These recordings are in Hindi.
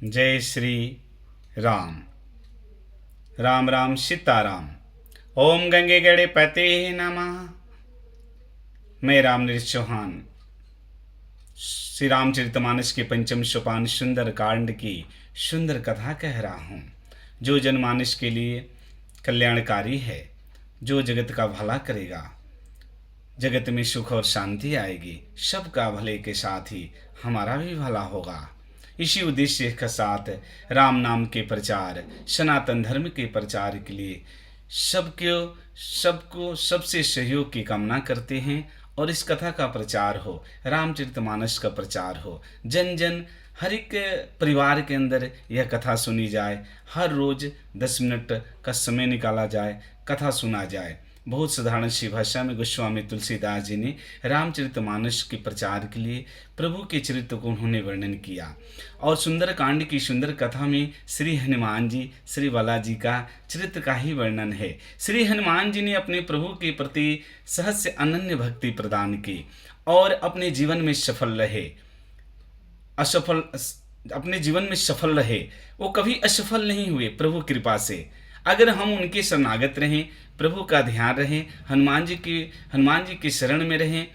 जय श्री राम। राम राम सीताराम। ओम गंगे गणपते नमः। मैं रामनरेश चौहान श्री रामचरितमानस के पंचम सोपान सुंदर कांड की सुंदर कथा कह रहा हूँ, जो जनमानस के लिए कल्याणकारी है, जो जगत का भला करेगा। जगत में सुख और शांति आएगी, सबका भले के साथ ही हमारा भी भला होगा। इसी उद्देश्य के साथ राम नाम के प्रचार, सनातन धर्म के प्रचार के लिए सबको सबसे सहयोग की कामना करते हैं। और इस कथा का प्रचार हो, रामचरितमानस का प्रचार हो, जन जन हर एक परिवार के अंदर यह कथा सुनी जाए। हर रोज 10 मिनट का समय निकाला जाए, कथा सुना जाए। बहुत साधारण सी भाषा में गोस्वामी तुलसीदास जी ने रामचरितमानस के प्रचार के लिए प्रभु के चरित्र को उन्होंने वर्णन किया। और सुंदर कांड की सुंदर कथा में श्री हनुमान जी, श्री बालाजी का चरित्र का ही वर्णन है। श्री हनुमान जी ने अपने प्रभु के प्रति सहज अनन्य भक्ति प्रदान की और अपने जीवन में सफल रहे। अपने जीवन में सफल रहे, वो कभी असफल नहीं हुए प्रभु कृपा से। अगर हम उनके शरणागत रहें, प्रभु का ध्यान रहें, हनुमान जी की शरण में रहें,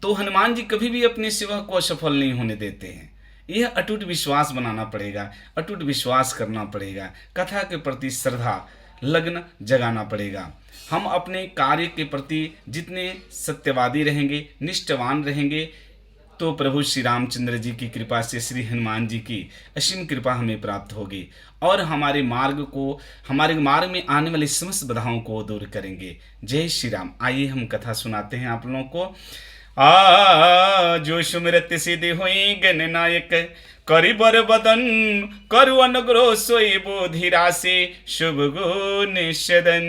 तो हनुमान जी कभी भी अपने सेवा को असफल नहीं होने देते हैं। यह अटूट विश्वास बनाना पड़ेगा, अटूट विश्वास करना पड़ेगा, कथा के प्रति श्रद्धा लगन जगाना पड़ेगा। हम अपने कार्य के प्रति जितने सत्यवादी रहेंगे, निष्ठावान रहेंगे, तो प्रभु श्री रामचंद्र जी की कृपा से, श्री हनुमान जी की असीम कृपा हमें प्राप्त होगी और हमारे मार्ग में आने वाली समस्त बाधाओं को दूर करेंगे। जय श्री राम। आइए हम कथा सुनाते हैं आप लोगों को। जो सुमिरत सिद्धि हुई गणनायक, करि बर बदन करु अनुग्रह सोई बोधि राशि शुभ गुण सदन।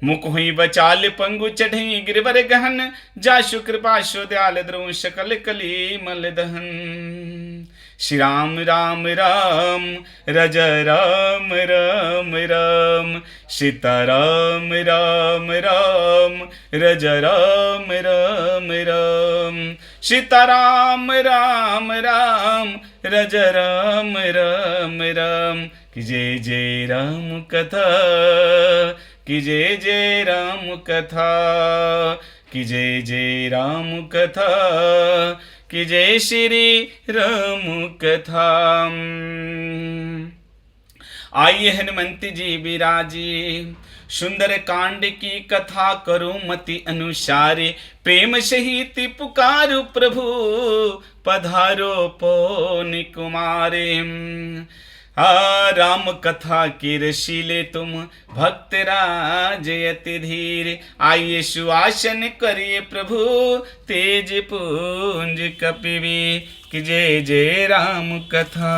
मुख हुई बचाल पंगु चढ़ी गिरवर गहन, जाशु कृपा सो दयाल द्रोण सकल कली मल दहन। श्री राम राम राम रज राम राम राम, सीता राम राम राम रज राम राम राम, सीता राम राम राम रज राम राम राम। कि जय जय राम कथा, कि जय जय राम कथा, कि जय जय राम कथा, कि जय श्री राम कथा। आइए हनुमंत जी विराजी, सुंदर कांड की कथा करो मति अनुसारे। प्रेम सहित पुकारो प्रभु, पधारो पौन कुमारे। राम कथा के रसीले तुम भक्त राजयति धीर। आइए सुआसन करिए प्रभु, तेज पुंज कपिवी। कि जय जय राम कथा,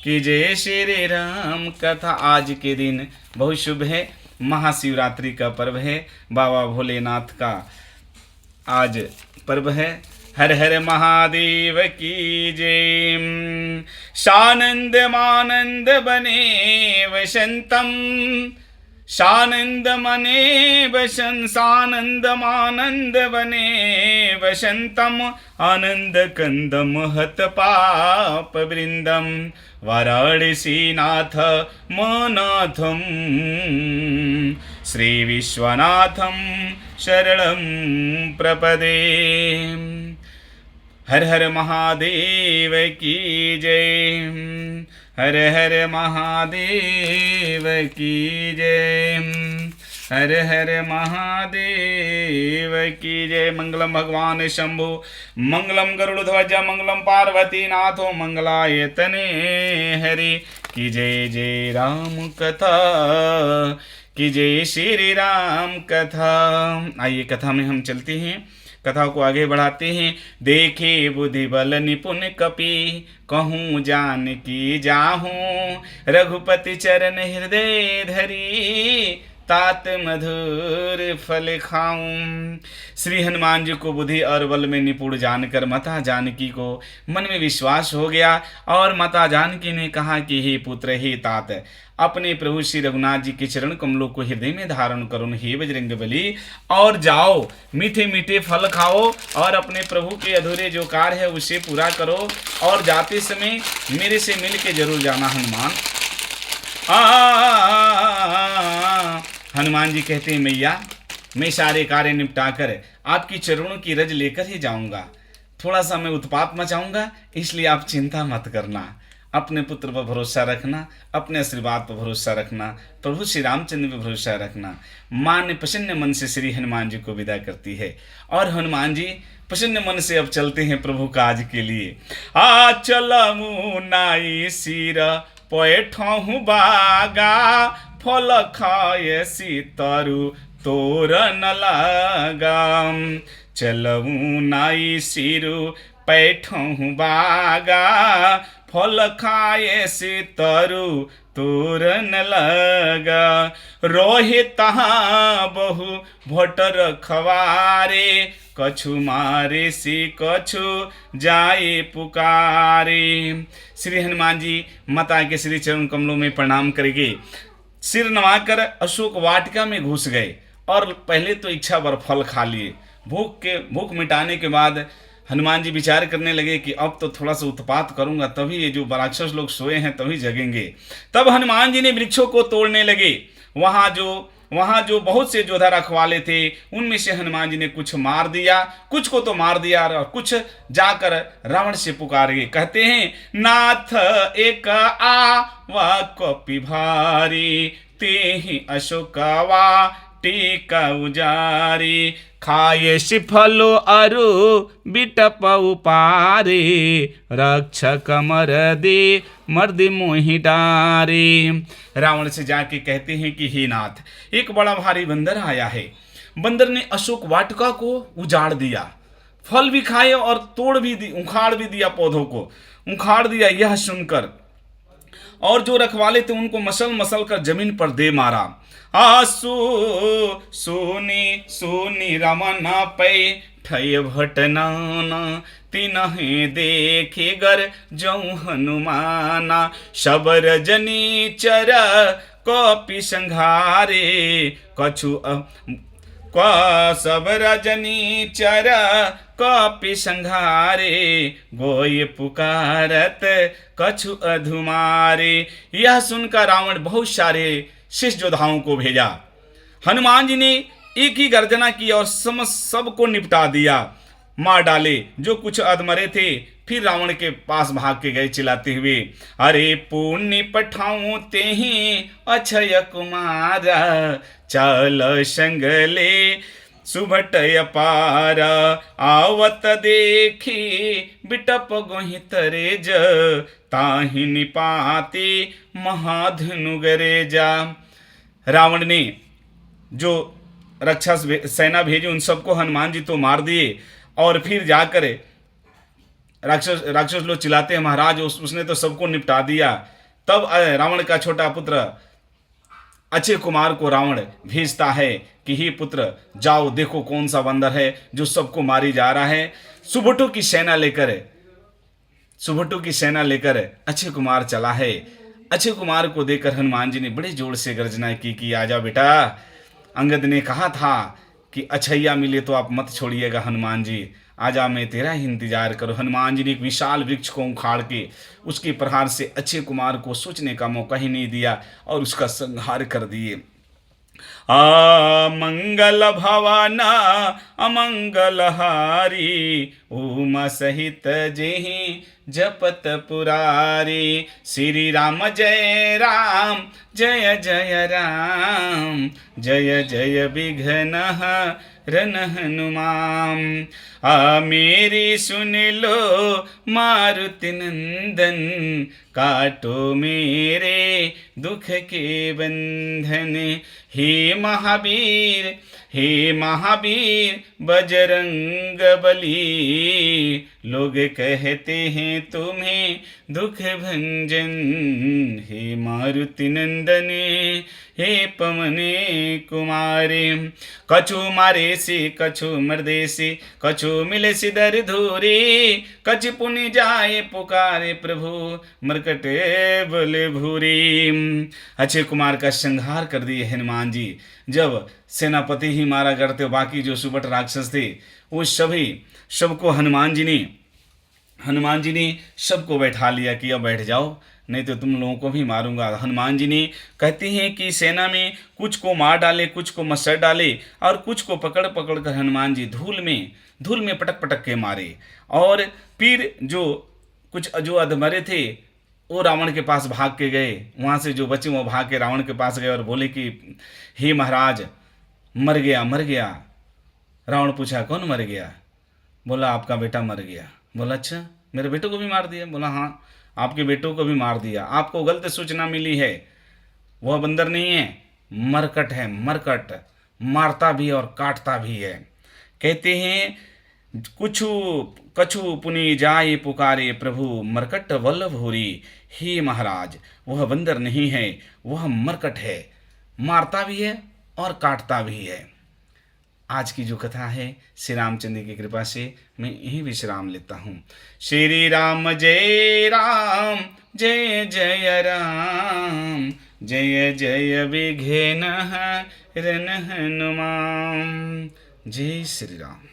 कि जय श्री राम कथा। आज के दिन बहुत शुभ है, महाशिवरात्रि का पर्व है, बाबा भोलेनाथ का आज पर्व है। हर हर महादेव की जय। सानंद मानंद बने वसंतम, सानंद मने वसन, सानंद मानंद बने वसंतम। आनंद कंद महत पाप वृंदम, वाराणसी नाथ मनाथम, श्री विश्वनाथम शरणं प्रपदे। हर हर महादेव की जय, हर हर महादेव की जय, हर हर महादेव की जय। मंगलम भगवान शंभु, मंगलम गरुड़ध्वज, मंगलम पार्वती नाथो, मंगलायतने हरि। कि जय जय राम कथा, कि जय श्री राम कथा। आइए कथा में हम चलते हैं, कथा को आगे बढ़ाते हैं। देखे बुद्धि बल निपुण कपि, कहूँ जान की जाहूँ। रघुपति चरण हृदय धरी, तात मधुर फल खाऊं। श्री हनुमान जी को बुद्धि और बल में निपुण जानकर माता जानकी को मन में विश्वास हो गया और माता जानकी ने कहा कि हे पुत्र, हे तात, अपने प्रभु श्री रघुनाथ जी के चरण कमलों को हृदय में धारण करो हे बजरंगबली, और जाओ मीठे मीठे फल खाओ और अपने प्रभु के अधूरे जो कार्य है उसे पूरा करो, और जाते समय मेरे से मिल के जरूर जाना हनुमान। हनुमान जी कहते हैं, मैया मैं सारे कार्य निपटा कर आपकी चरणों की रज लेकर ही जाऊंगा। थोड़ा सा मैं उत्पात मचाऊंगा, इसलिए आप चिंता मत करना। अपने पुत्र पर भरोसा रखना, अपने आशीर्वाद पर भरोसा रखना, प्रभु श्री रामचंद्र पर भरोसा रखना। माँ ने प्रसन्न मन से श्री हनुमान जी को विदा करती है और हनुमान जी प्रसन्न मन से अब चलते हैं प्रभु काज के लिए। आ चलमु नाई सिर पैठहु बागा, फल खाए सीतरु तोर न लगाम। चलऊ नाई सिरु पैठहु बागा, फल खाए से तरु तोर न लगा। रोहे तहाँ बहु भटर खवारे, कछु मारे से कछु जाए पुकारे। श्री हनुमान जी माता के श्री चरण कमलों में प्रणाम करके सिर नवाकर अशोक वाटिका में घुस गए और पहले तो इच्छा भर फल खा लिए। भूख मिटाने के बाद हनुमान जी विचार करने लगे कि अब तो थोड़ा सा उत्पात करूंगा तभी ये जो राक्षस लोग सोए हैं तभी जगेंगे। तब हनुमान जी ने वृक्षों को तोड़ने लगे। वहाँ जो बहुत से योद्धा रखवाले थे उनमें से हनुमान जी ने कुछ मार दिया, कुछ को तो मार दिया और कुछ जाकर रावण से पुकार गए। कहते हैं, नाथ एक आवा कपि भारी, तेहि अशोकवा टीका उजारी। खाए सिफलो अरु बिटप उपारे, रक्ष कमर दे मर्द मोहि डारे। रावण से जाके कहते हैं कि हे नाथ, एक बड़ा भारी बंदर आया है। बंदर ने अशोक वाटिका को उजाड़ दिया, फल भी खाए और तोड़ भी दी, उखाड़ भी दिया, पौधों को उखाड़ दिया। यह सुनकर और जो रखवाले थे उनको मसल मसल कर जमीन पर दे मारा। आसु सोनी सोनी रमन पै ठय भटनाना, तिनहि देखे गर जऊ हनुमाना। शबर जनी चर कपि संघारे, कछु सब रजनी चर कपि संघारे। गोय पुकारत कछु अधुमारे। यह सुनकर रावण बहुत सारे शिष्य योद्धाओं को भेजा। हनुमान जी ने एक ही गर्जना की और सबको निपटा दिया, मार डाले जो कुछ अधमरे थे। फिर रावण के पास भाग के गए चिल्लाते हुए, अरे पुण्य पठाऊं तेहि अक्षय कुमार, चल संगले सुभटय पार। आवत देखी बिटप गोहि तरेज, ताहि निपाते महाधनु गरेजा। रावण ने जो राक्षस सेना भेजी उन सबको हनुमान जी तो मार दिए और फिर जाकर राक्षस लोग चिल्लाते हैं, महाराज उसने तो सबको निपटा दिया। तब रावण का छोटा पुत्र अक्षय कुमार को रावण भेजता है कि हे पुत्र, जाओ देखो कौन सा बंदर है जो सबको मारी जा रहा है। सुभटों की सेना लेकर अक्षय कुमार चला है। अक्षय कुमार को देखकर हनुमान जी ने बड़े जोर से गर्जना की कि आजा बेटा। अंगद ने कहा था कि अक्षैया मिले तो आप मत छोड़िएगा हनुमान जी, आजा मैं तेरा ही इंतजार करूं। हनुमान जी ने एक विशाल वृक्ष को उखाड़ के उसके प्रहार से अक्षय कुमार को सोचने का मौका ही नहीं दिया और उसका संहार कर दिए। मंगल भवन अमंगल हारी, उमा सहित जेहि जपत पुरारी। श्री राम जय राम जय जय राम, जय जय विघ्न रन हनुमान। मेरी सुन लो मारुति नंदन, काटो मेरे दुख के बंधन। हे महावीर हे महावीर बजरंग बली, लोग कहते हैं तुम्हें दुख भंजन। हे मारुति नंदने, हे पवने कुमारे, कछु मारे से कछु मर्दे से, कछु मिले सिदर धूरे, कछ पुनि जाए पुकारे प्रभु, मरकटे बोले भूरी। अक्षय कुमार का संहार कर दिए हनुमान जी। जब सेनापति ही मारा करते, बाकी जो सुबट राक्षस थे वो सबको हनुमान जी ने सबको बैठा लिया कि अब बैठ जाओ, नहीं तो तुम लोगों को भी मारूंगा। हनुमान जी ने कहते हैं कि सेना में कुछ को मार डाले, कुछ को मसर डाले, और कुछ को पकड़ पकड़ कर हनुमान जी धूल में पटक पटक के मारे। और फिर जो अधमरे थे वो रावण के पास भाग के गए। वहाँ से जो बचे वो भाग के रावण के पास गए और बोले कि हे महाराज, मर गया। रावण पूछा कौन मर गया? बोला आपका बेटा मर गया। बोला अच्छा, मेरे बेटों को भी मार दिया? बोला हाँ, आपके बेटों को भी मार दिया। आपको गलत सूचना मिली है, वह बंदर नहीं है, मरकट है, मरकट, मारता भी और काटता भी है। कहते हैं कुछु कछु पुनि जाए पुकारे प्रभु, मरकट वल्लभ होरी। हे महाराज, वह बंदर नहीं है, वह मरकट है, मारता भी है और काटता भी है। आज की जो कथा है श्री रामचंद्र की कृपा से मैं यही विश्राम लेता हूँ। श्री राम जय राम, जय जय राम, जय जय विघ्न हरन हनुमान। जय श्री राम।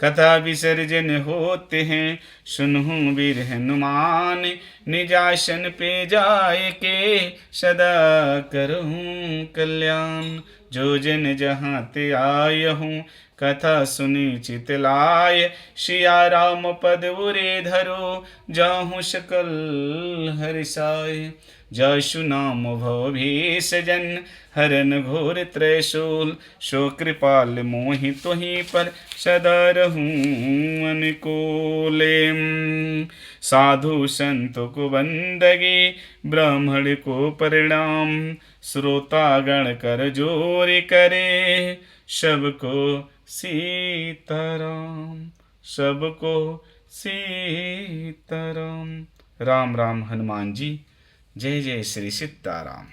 कथा विसर्जन होते हैं, सुनहु वीर हनुमान, निजासन पे जाए के सदा करहूँ कल्याण। जो जन जहाँ ते आय हूँ, कथा सुनी चित लाय, सिया राम पद उरे धरो, जाहूँ सकल हरिसाय। जशु नाम भव भीष जन, हरन घोर त्रैशूल, सो कृपाल मोहि तुहि पर सदा रहूं अनुकूले। साधु संत को बंदगी, ब्राह्मण को परिणाम, श्रोतागण कर जोर करे, सबको सीताराम, सबको सीताराम। राम राम हनुमान जी, जय जय श्री सीताराम।